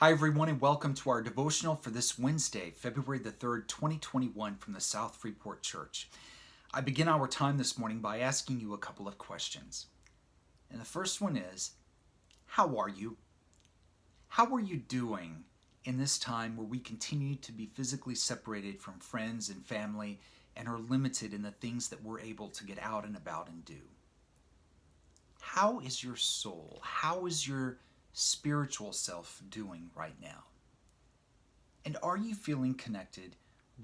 Hi, everyone, and welcome to our devotional for this Wednesday, February the 3rd, 2021, from the South Freeport Church. I begin our time this morning by asking you a couple of questions. And the first one is, how are you? How are you doing in this time where we continue to be physically separated from friends and family and are limited in the things that we're able to get out and about and do? How is your soul? How is your spiritual self doing right now? And are you feeling connected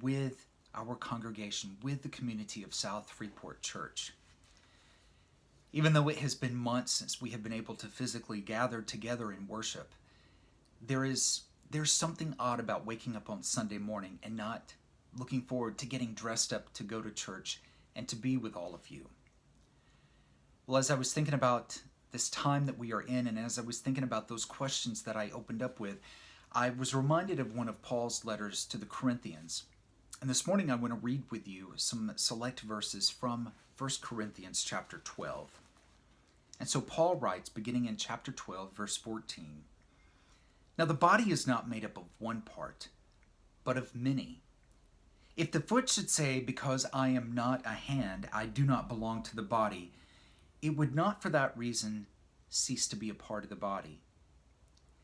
with our congregation, with the community of South Freeport Church? Even though it has been months since we have been able to physically gather together in worship, there's something odd about waking up on Sunday morning and not looking forward to getting dressed up to go to church and to be with all of you. Well, as I was thinking about this time that we are in, and as I was thinking about those questions that I opened up with, I was reminded of one of Paul's letters to the Corinthians. And this morning I want to read with you some select verses from 1 Corinthians chapter 12. And so Paul writes, beginning in chapter 12, verse 14, "Now the body is not made up of one part, but of many. If the foot should say, 'Because I am not a hand, I do not belong to the body,' it would not for that reason cease to be a part of the body.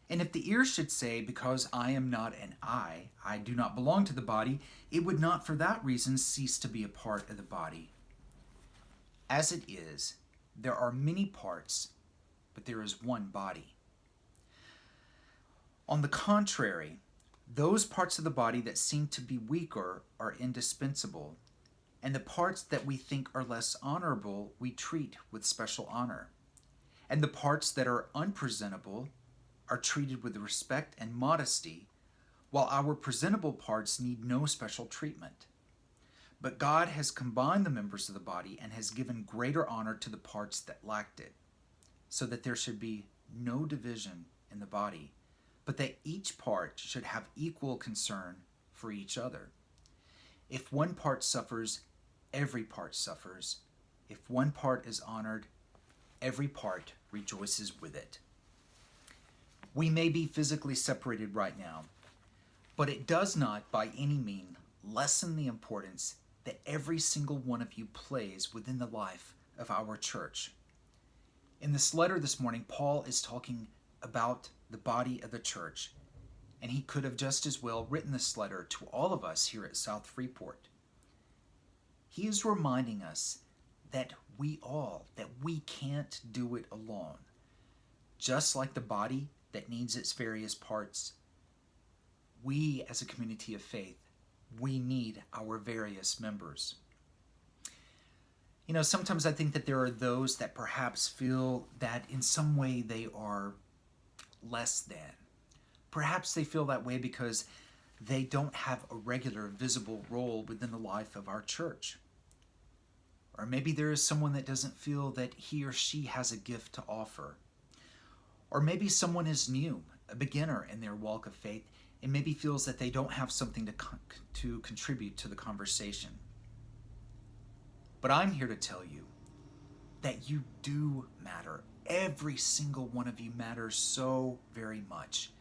And if the ear should say, 'Because I am not an eye, I do not belong to the body,' it would not for that reason cease to be a part of the body. As it is, there are many parts, but there is one body. On the contrary, those parts of the body that seem to be weaker are indispensable, and the parts that we think are less honorable we treat with special honor. And the parts that are unpresentable are treated with respect and modesty, while our presentable parts need no special treatment. But God has combined the members of the body and has given greater honor to the parts that lacked it, so that there should be no division in the body, but that each part should have equal concern for each other. If one part suffers, every part suffers. If one part is honored, every part rejoices with it." We may be physically separated right now, but it does not by any means lessen the importance that every single one of you plays within the life of our church. In this letter this morning, Paul is talking about the body of the church, and he could have just as well written this letter to all of us here at South Freeport. He is reminding us that we can't do it alone. Just like the body that needs its various parts, we as a community of faith, we need our various members. You know, sometimes I think that there are those that perhaps feel that in some way they are less than. Perhaps they feel that way because they don't have a regular visible role within the life of our church. Or maybe there is someone that doesn't feel that he or she has a gift to offer. Or maybe someone is new, a beginner in their walk of faith, and maybe feels that they don't have something to contribute to the conversation. But I'm here to tell you that you do matter. Every single one of you matters so very much.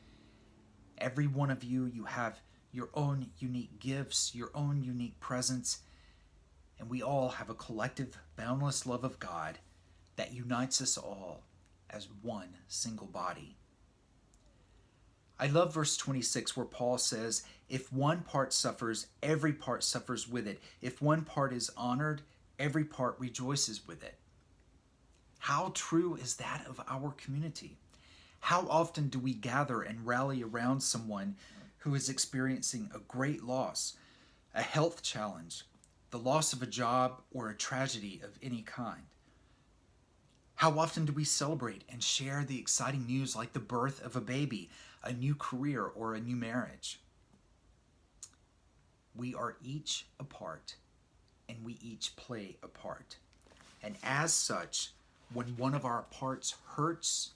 Every one of you, you have your own unique gifts, your own unique presence, and we all have a collective, boundless love of God that unites us all as one single body. I love verse 26 where Paul says, "If one part suffers, every part suffers with it. If one part is honored, every part rejoices with it." How true is that of our community? How often do we gather and rally around someone who is experiencing a great loss, a health challenge, the loss of a job, or a tragedy of any kind? How often do we celebrate and share the exciting news like the birth of a baby, a new career, or a new marriage? We are each a part, and we each play a part. And as such, when one of our parts hurts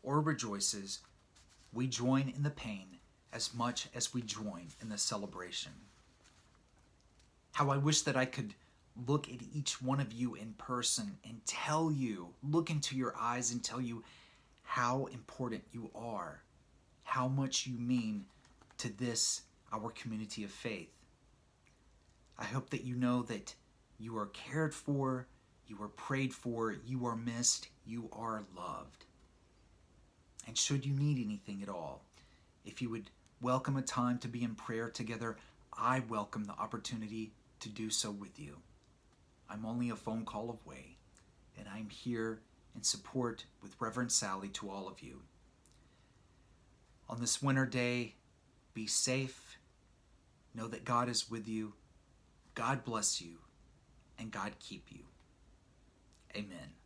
or rejoices, we join in the pain as much as we join in the celebration. How I wish that I could look at each one of you in person and look into your eyes and tell you how important you are, how much you mean to this, our community of faith. I hope that you know that you are cared for, you are prayed for, you are missed, you are loved. And should you need anything at all, if you would welcome a time to be in prayer together, I welcome the opportunity to do so with you. I'm only a phone call away, and I'm here in support with Reverend Sally to all of you. On this winter day, be safe. Know that God is with you. God bless you, and God keep you. Amen.